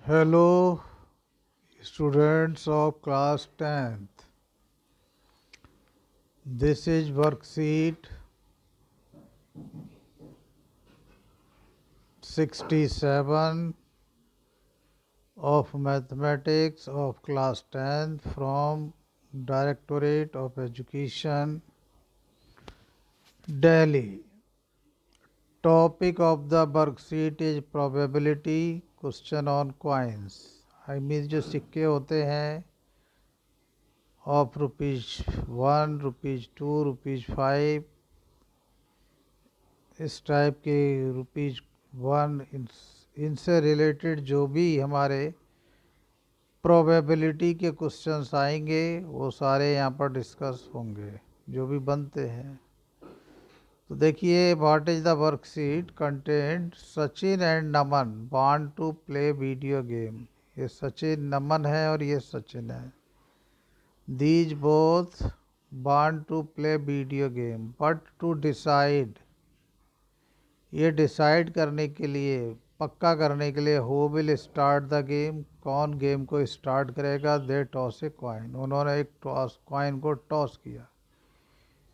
Hello, students of class 10th. This is worksheet 67 of mathematics of class 10th from Directorate of Education, Delhi. Topic of the worksheet is probability question on coins. I mean जो सिक्के होते हैं of ₹1, ₹2, ₹5, इस type के ₹1 इनसे related जो भी हमारे प्रोबेबिलिटी के क्वेश्चंस आएंगे वो सारे यहाँ पर डिस्कस होंगे जो भी बनते हैं। तो देखिए, what is the worksheet content Sachin and Naman want to play video game. ये सचिन नमन है और ये सचिन है। These both want to play video game but to decide, ये डिसाइड करने के लिए, पक्का करने के लिए, who will start the game, कौन गेम को स्टार्ट करेगा। दे टॉस ए कॉइन, उन्होंने एक टॉस कॉइन को टॉस किया।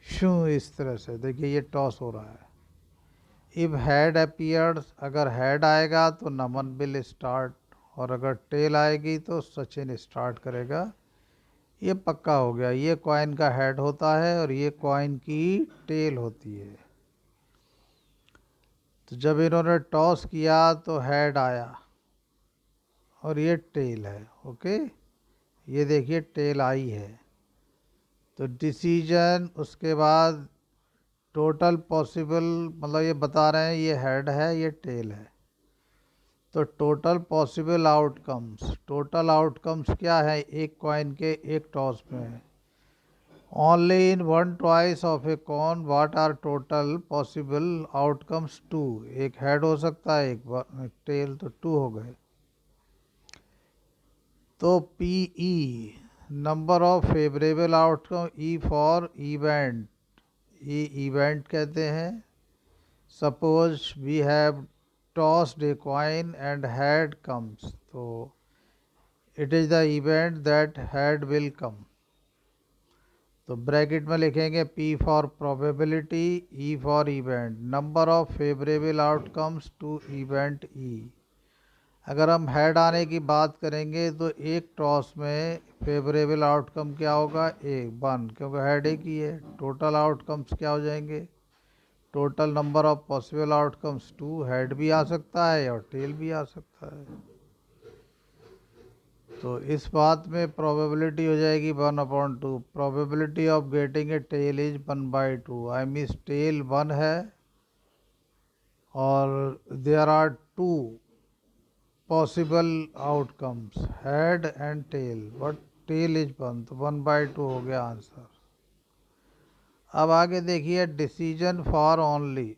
शू, इस तरह से देखिए ये टॉस हो रहा है। इफ हेड अपीयर्स, अगर हेड आएगा तो नमन विल स्टार्ट, और अगर टेल आएगी तो सचिन स्टार्ट करेगा। ये पक्का हो गया। ये कॉइन का हेड होता है और ये कॉइन की टेल होती है। तो जब इन्होंने टॉस किया तो हेड आया और ये टेल है। ओके, ये देखिए टेल आई है। तो डिसीजन, उसके बाद टोटल पॉसिबल, मतलब ये बता रहे हैं ये हेड है ये टेल है। तो total possible outcomes, total outcomes क्या है एक कॉइन के एक टॉस में। Only in one toss of a coin what are total possible outcomes 2। एक हेड हो सकता है एक टेल, तो 2 हो गए। तो P E number of favourable outcome, E for event, ये इवेंट कहते हैं। Suppose we have tossed a coin and head comes, तो it is the event that head will come. तो ब्रैकेट में लिखेंगे P for probability, E for event, number of favourable outcomes to event E। अगर हम head आने की बात करेंगे तो एक टॉस में फेवरेबल आउटकम क्या होगा, 1, क्योंकि हेड एक ही है। टोटल आउटकम्स क्या हो जाएंगे, total number of possible outcomes 2, head भी आ सकता है और टेल भी आ सकता है। तो इस बात में प्रोबेबिलिटी हो जाएगी 1/2। Probability of getting a tail is 1/2। I mean tail 1 है और there are 2 possible outcomes, head and tail, but tail is 1, तो 1/2 हो गया आंसर। अब आगे देखिए decision for only.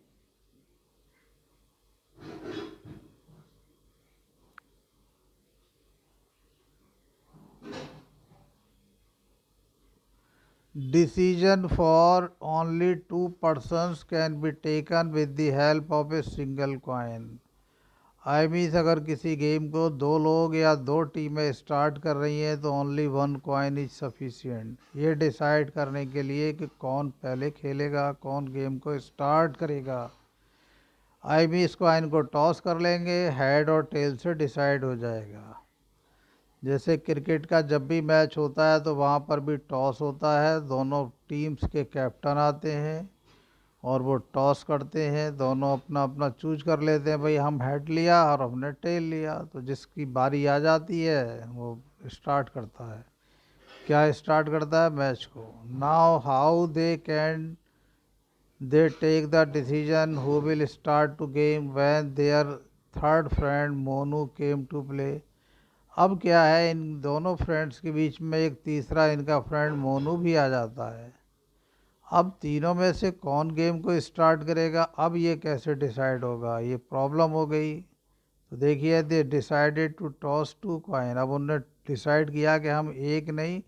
Decision for only 2 persons can be taken with the help of a single coin। I means अगर किसी गेम को 2 लोग या 2 टीमें स्टार्ट कर रही हैं तो ओनली 1 कॉइन इज सफिशिएंट, ये डिसाइड करने के लिए कि कौन पहले खेलेगा, कौन गेम को स्टार्ट करेगा। आई मीन इस कॉइन को टॉस कर लेंगे, हेड और टेल से डिसाइड हो जाएगा। जैसे क्रिकेट का जब भी मैच होता है तो वहाँ पर भी टॉस होता है, दोनों टीम्स के कैप्टन आते हैं और वो टॉस करते हैं, दोनों अपना अपना चूज कर लेते हैं, भाई हम हेड लिया और हमने टेल लिया। तो जिसकी बारी आ जाती है वो स्टार्ट करता है। क्या स्टार्ट करता है, मैच को। Now how they take the decision who will start to game when there third friend Monu came to play. अब क्या है, इन दोनों फ्रेंड्स के बीच में एक तीसरा इनका फ्रेंड मोनू भी आ जाता है। अब तीनों में से कौन गेम को स्टार्ट करेगा, अब ये कैसे डिसाइड होगा, ये प्रॉब्लम हो गई। तो देखिए they decided to toss 2 coin. अब उन्होंने डिसाइड किया कि हम एक नहीं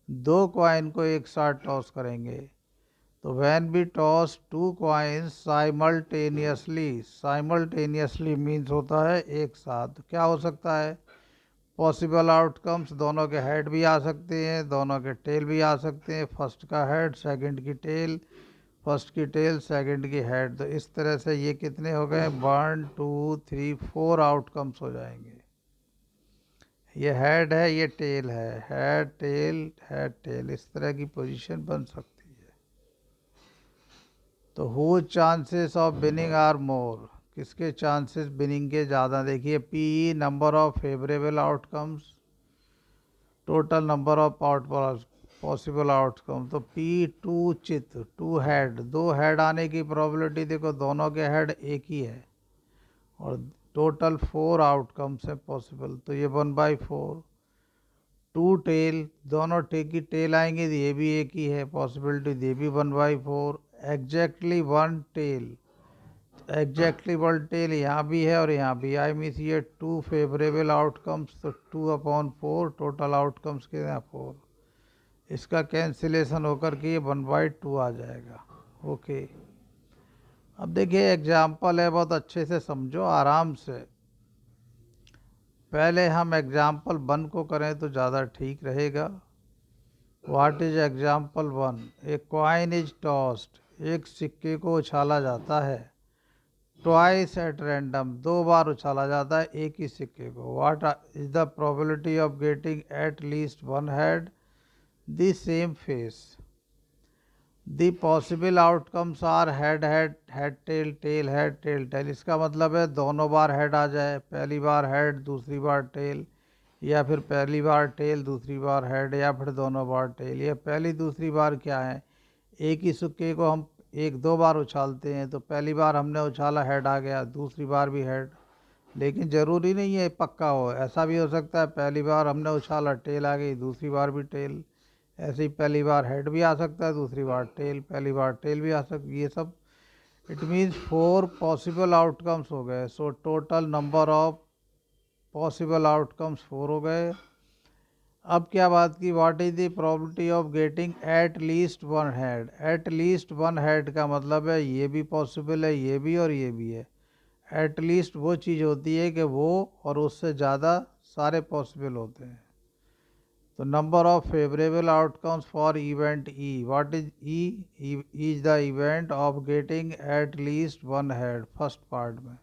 2 कॉइन को एक साथ टॉस करेंगे। तो when we toss 2 coins simultaneously, simultaneously means होता है एक साथ। क्या हो सकता है, पॉसिबल आउटकम्स, दोनों के हेड भी आ सकते हैं, दोनों के टेल भी आ सकते हैं, फर्स्ट का हेड सेकंड की टेल, फर्स्ट की टेल सेकंड की हेड। तो इस तरह से ये कितने हो गए, 1 2 3 4 आउटकम्स हो जाएंगे। ये हेड है, ये टेल है, हेड टेल हेड टेल, इस तरह की पोजीशन बन सकती है। तो who chances of winning are more, किसके चांसेस विनिंग के ज़्यादा। देखिए P number of favourable outcomes, total number of possible outcome. तो पी टू चित, टू हेड, दो हेड आने की प्रोबेबिलिटी देखो, दोनों के हेड एक ही है, और टोटल 4 आउटकम्स है पॉसिबल, तो ये 1/4। टू टेल, दोनों की टेल आएंगे तो ये भी एक ही है पॉसिबिलिटी, ये भी 1/4। Exactly one tail, exactly one tail यहाँ भी है और यहाँ भी, आई मीन ये 2 फेवरेबल आउटकम्स, तो 2/4 टोटल आउटकम्स के यहाँ 4, इसका कैंसिलेशन होकर के ये 1/2 आ जाएगा। ओके, अब देखिए एग्जाम्पल है, बहुत अच्छे से समझो आराम से। पहले हम एग्जाम्पल 1 को करें तो ज़्यादा ठीक रहेगा। What is example 1, a coin is tossed, एक सिक्के को उछाला जाता है, ट्वाइस एट रैंडम, 2 बार उछाला जाता है एक ही सिक्के को। What is the probability of getting at least one head the same face. The possible outcomes are head head head tail tail head tail tail. इसका मतलब है दोनों बार हेड आ जाए, पहली बार हेड दूसरी बार टेल, या फिर पहली बार टेल दूसरी बार हेड, या फिर दोनों बार टेल। या पहली दूसरी बार क्या है, एक ही सिक्के को हम 1-2 बार उछालते हैं, तो पहली बार हमने उछाला हेड आ गया, दूसरी बार भी हेड। लेकिन ज़रूरी नहीं है पक्का हो, ऐसा भी हो सकता है पहली बार हमने उछाला टेल आ गई, दूसरी बार भी टेल। ऐसे ही पहली बार हेड भी आ सकता है, दूसरी बार टेल, पहली बार टेल भी आ सकती, ये सब। इट मीन्स 4 पॉसिबल आउटकम्स हो गए। So total number of possible outcomes 4 हो गए। अब क्या बात की, what is the probability of getting at least one head. Eight least one head का मतलब है ये भी पॉसिबल है, ये भी और ये भी है। एट लीस्ट वो चीज़ होती है कि वो और उससे ज़्यादा सारे पॉसिबल होते हैं। तो number of favourable outcomes for event E, what is E, is the event of getting at least one head, first part में।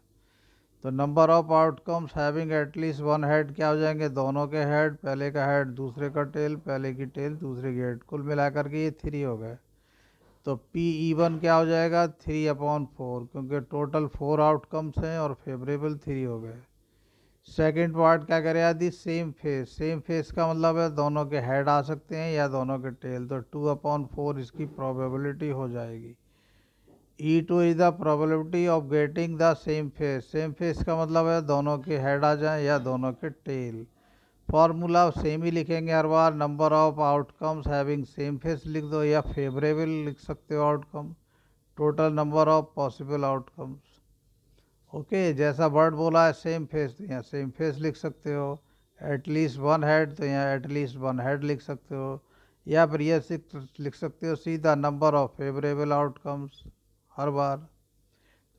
तो number of outcomes having eight least one head क्या हो जाएंगे, दोनों के हेड, पहले का हेड दूसरे का टेल, पहले की टेल दूसरे की हेड, कुल मिलाकर के ये 3 हो गए। तो पी इवन क्या हो जाएगा, 3/4, क्योंकि टोटल 4 आउटकम्स हैं और फेवरेबल 3 हो गए। सेकेंड पार्ट क्या करेगा, the same face. Same face का मतलब है दोनों के हेड आ सकते हैं या दोनों के टेल, तो 2/4 इसकी प्रोबेबिलिटी हो जाएगी। E2 is the probability of getting the same face. Same face का मतलब है दोनों के हेड आ जाएं या दोनों के टेल। फॉर्मूला सेम ही लिखेंगे हर बार, number of outcomes having same face लिख दो, या फेवरेबल लिख सकते हो outcome, total number of possible outcomes. Okay, जैसा वर्ड बोला है सेम फेस, तो यहाँ सेम फेस लिख सकते हो। एटलीस्ट वन हेड, तो यहाँ एटलीस्ट वन हेड लिख सकते हो, या फिर ये लिख सकते हो सीधा number of favourable outcomes her bar.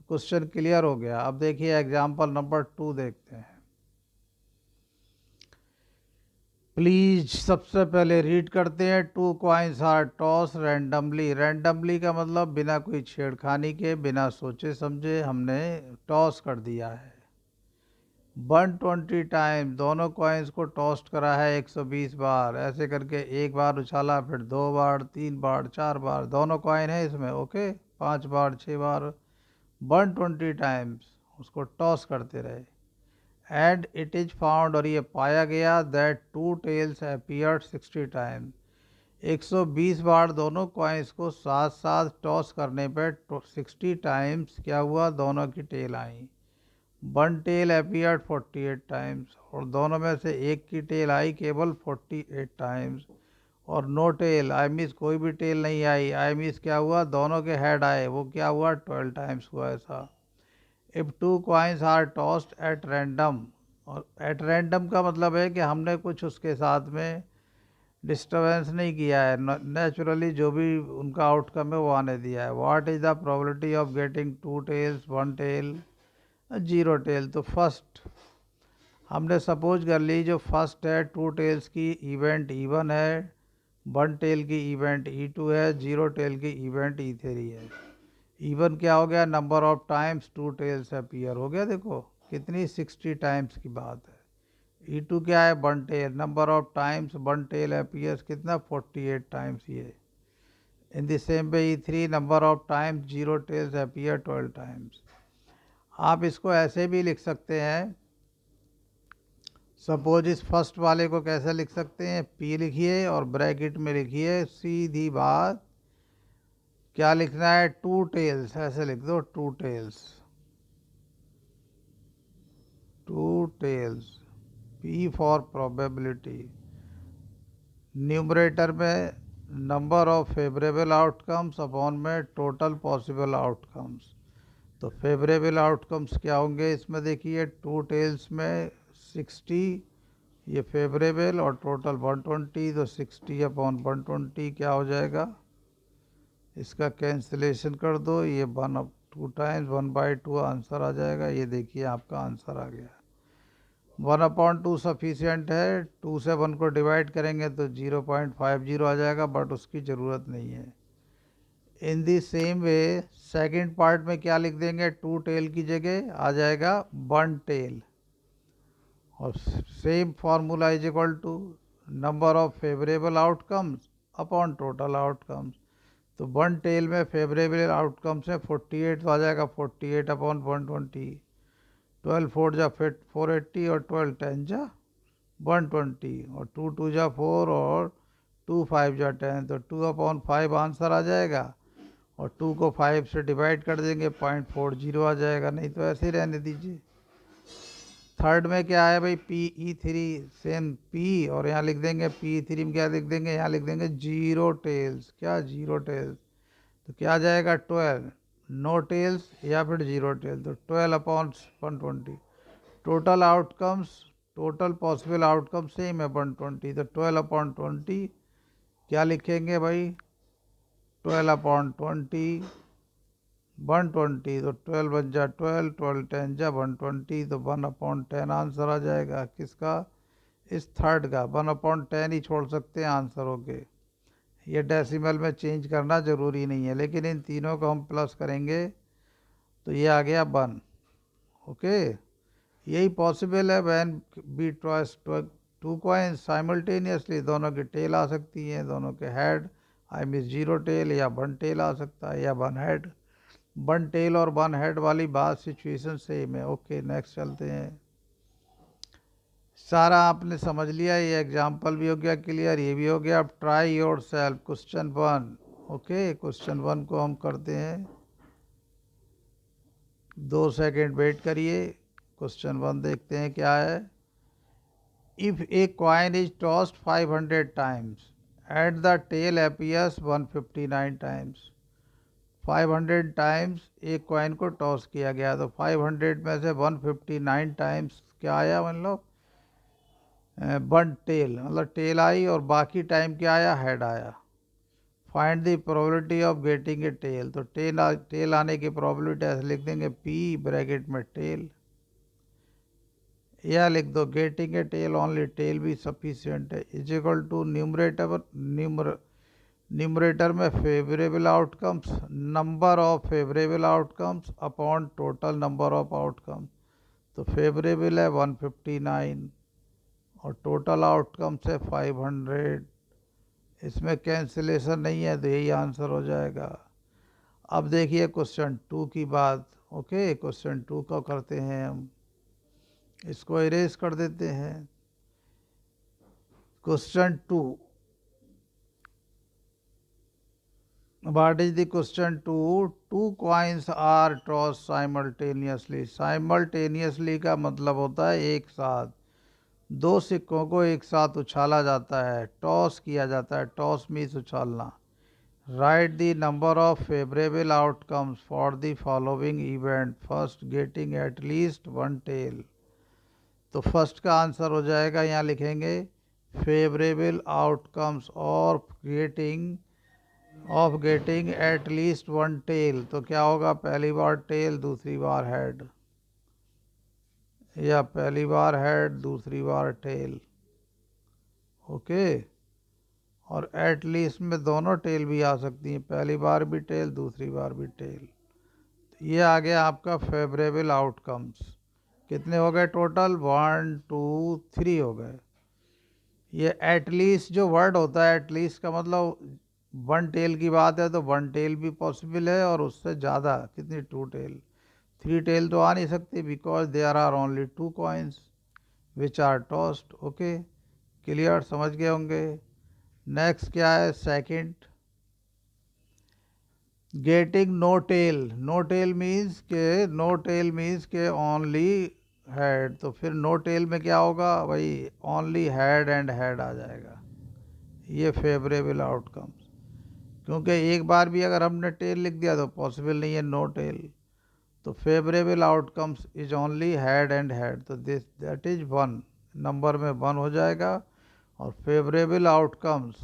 Question clear हो गया। अब देखिए एग्जाम्पल नंबर 2 देखते हैं। प्लीज सबसे पहले रीड करते हैं। 2 coins are toss randomly. Randomly का मतलब बिना कोई छेड़खानी के, बिना सोचे समझे हमने टॉस कर दिया है। 120 टाइम, दोनों कॉइन्स को टॉस्ट करा है 120 बार। ऐसे करके एक बार उछाला, फिर 2 बार, 3 बार, 4 बार, दोनों कॉइन है इसमें। ओके, 5 बार, 6 बार, 120 टाइम्स उसको टॉस करते रहे। एंड इट इज फाउंड, और ये पाया गया, दैट 2 टेल्स अपीयर्ड 60 टाइम। 120 बार दोनों कॉइन्स को साथ साथ टॉस करने पर 60 टाइम्स क्या हुआ, दोनों की टेल आई। वन टेल अपीयर्ड 48 टाइम्स, और दोनों में से एक की टेल आई केवल 48 टाइम्स। और नो टेल, आई मीन्स कोई भी टेल नहीं आई, आई मीन्स क्या हुआ, दोनों के हेड आए, वो क्या हुआ, 12 टाइम्स हुआ ऐसा। If 2 coins are tossed at random, और एट रैंडम का मतलब है कि हमने कुछ उसके साथ में डिस्टर्बेंस नहीं किया है, नेचुरली जो भी उनका आउटकम है वो आने दिया है। What is the probability of getting 2 tails, 1 tail, 0 tail. तो फर्स्ट हमने सपोज कर ली जो फर्स्ट है टू टेल्स की इवेंट E1 है, वन टेल की इवेंट E2 है, जीरो टेल की इवेंट E3 है। E1 क्या हो गया, number of times two tails appear हो गया, देखो कितनी 60 टाइम्स की बात है। E2 क्या है, one tail, number of times one tail appears कितना 48 टाइम्स ये। In the same way E3 number of times zero tails appear 12 times. आप इसको ऐसे भी लिख सकते हैं, सपोज इस फर्स्ट वाले को कैसे लिख सकते हैं, P लिखिए और ब्रैकेट में लिखिए सीधी बात, क्या लिखना है, टू टेल्स, ऐसे लिख दो two tails, two tails, P for probability. Numerator में number of favourable outcomes upon में टोटल पॉसिबल आउटकम्स। तो फेवरेबल आउटकम्स क्या होंगे इसमें, देखिए टू टेल्स में 60 ये फेवरेबल और टोटल 120, तो 60 अपॉन 120 क्या हो जाएगा, इसका कैंसिलेशन कर दो, ये one up two times 1/2 answer आ जाएगा। ये देखिए आपका आंसर आ गया। 1/2 सफिशियंट है, 2 से 1 को डिवाइड करेंगे तो 0.50 आ जाएगा, बट उसकी ज़रूरत नहीं है। In the same way second part में क्या लिख देंगे, टू टेल की जगह आ जाएगा वन टेल, और same formula is equal to number of favourable outcomes upon total outcomes. तो वन टेल में फेवरेबल आउटकम्स है 48, तो आ जाएगा 48 अपॉन 120। 12 4 जा फिर 480 और 12 10 जा 120 और 2 2 जा 4 और 2 5 जा 10, तो 2/5 आंसर आ जाएगा। और 2 को 5 से डिवाइड कर देंगे 0.40 आ जाएगा, नहीं तो ऐसे ही रहने दीजिए। थर्ड में क्या है भाई, PE3 सेम P, और यहाँ लिख देंगे PE3 में क्या लिख देंगे, यहाँ लिख देंगे जीरो टेल्स, क्या जीरो टेल्स, तो क्या आ जाएगा 12, नो टेल्स या फिर जीरो टेल, तो 12/120। Total outcomes, total possible outcome same है 120, तो 12/20 क्या लिखेंगे भाई, 12/20 120, तो 12 बन जा 12, 12 10 जा 120, तो 1/10 आंसर आ जाएगा किसका, इस थर्ड का। 1/10 ही छोड़ सकते हैं आंसर हो के, ये डेसिमल में चेंज करना ज़रूरी नहीं है, लेकिन इन तीनों को हम प्लस करेंगे तो ये आ गया 1। ओके, यही पॉसिबल है when we toss two coins simultaneously, दोनों की टेल आ सकती है, दोनों के head, I mean zero tail या वन टेल आ सकता है, या वन हेड। वन टेल और वन हेड वाली बात सिचुएशन सेम है। ओके, नेक्स्ट चलते हैं। सारा आपने समझ लिया, ये एग्जाम्पल भी हो गया क्लियर, ये भी हो गया। अब try your self, question 1। Okay, question 1 को हम करते हैं, 2 सेकेंड वेट करिए। क्वेश्चन 1 देखते हैं क्या है। If a coin is tossed 500 times, at the tail appears 159 times. 500 times एक कॉइन को टॉस किया गया, तो 500 में से 159 टाइम्स क्या आया, मतलब वन टेल, मतलब टेल आई, और बाकी टाइम क्या आया, हेड आया। Find the probability of getting a tail, तो टेल आने की प्रोबेबिलिटी ऐसे लिख देंगे P ब्रैकेट में टेल, या लिख दो getting a tail only, tail भी सफिशियंट है, इज इक्वल टू न्यूमरेटर में favourable outcomes, number of favourable outcomes upon total number of outcomes. तो फेवरेबल है 159 और टोटल आउटकम्स है 500, इसमें कैंसिलेशन नहीं है, तो यही आंसर हो जाएगा। अब देखिए क्वेश्चन 2 की बात। ओके, क्वेश्चन 2 को करते हैं हम, इसको इरेज कर देते हैं। Question 2, what is the question 2, two coins are toss simultaneously. Simultaneously का मतलब होता है एक साथ, दो सिक्कों को एक साथ उछाला जाता है, टॉस किया जाता है, टॉस मीन्स उछालना। Write the number of favourable outcomes for the following event, first getting at least one tail. तो फर्स्ट का आंसर हो जाएगा, यहाँ लिखेंगे फेवरेबल आउटकम्स और getting at least one tail. तो क्या होगा, पहली बार टेल, दूसरी बार हेड। या पहली बार हेड दूसरी बार टेल, ओके। और एटलीस्ट में दोनों टेल भी आ सकती हैं, पहली बार भी टेल दूसरी बार भी टेल। ये आ गया आपका फेवरेबल आउटकम्स। कितने हो गए टोटल? 1 2 3 हो गए। ये एटलीस्ट जो वर्ड होता है, एटलीस्ट का मतलब वन टेल की बात है तो वन टेल भी पॉसिबल है, और उससे ज़्यादा कितनी? 2 टेल। 3 टेल तो आ नहीं सकती because there are only 2 coins which are tossed, okay. Clear, समझ गए होंगे। नेक्स्ट क्या है? Second, getting no tail. No tail means के ओनली हेड, तो फिर नो टेल में क्या होगा भाई? ओनली हेड एंड हेड आ जाएगा। ये फेवरेबल आउटकम्स, क्योंकि एक बार भी अगर हमने टेल लिख दिया तो पॉसिबल नहीं है नो टेल। तो favourable outcomes is only head and head, तो दिस दैट इज 1, नंबर में 1 हो जाएगा। और favourable outcomes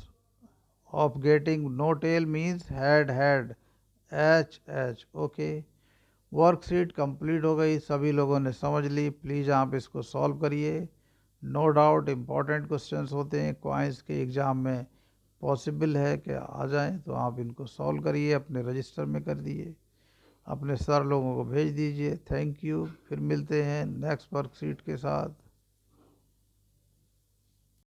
of getting no tail means head head, H H, okay. Worksheet complete हो गई, सभी लोगों ने समझ ली। प्लीज़ आप इसको सॉल्व करिए। नो डाउट इम्पॉर्टेंट क्वेश्चंस होते हैं, क्वाइंस के एग्ज़ाम में पॉसिबल है कि आ जाएं, तो आप इनको सॉल्व करिए, अपने रजिस्टर में कर दिए, अपने सर लोगों को भेज दीजिए। थैंक यू, फिर मिलते हैं नेक्स्ट वर्कशीट के साथ।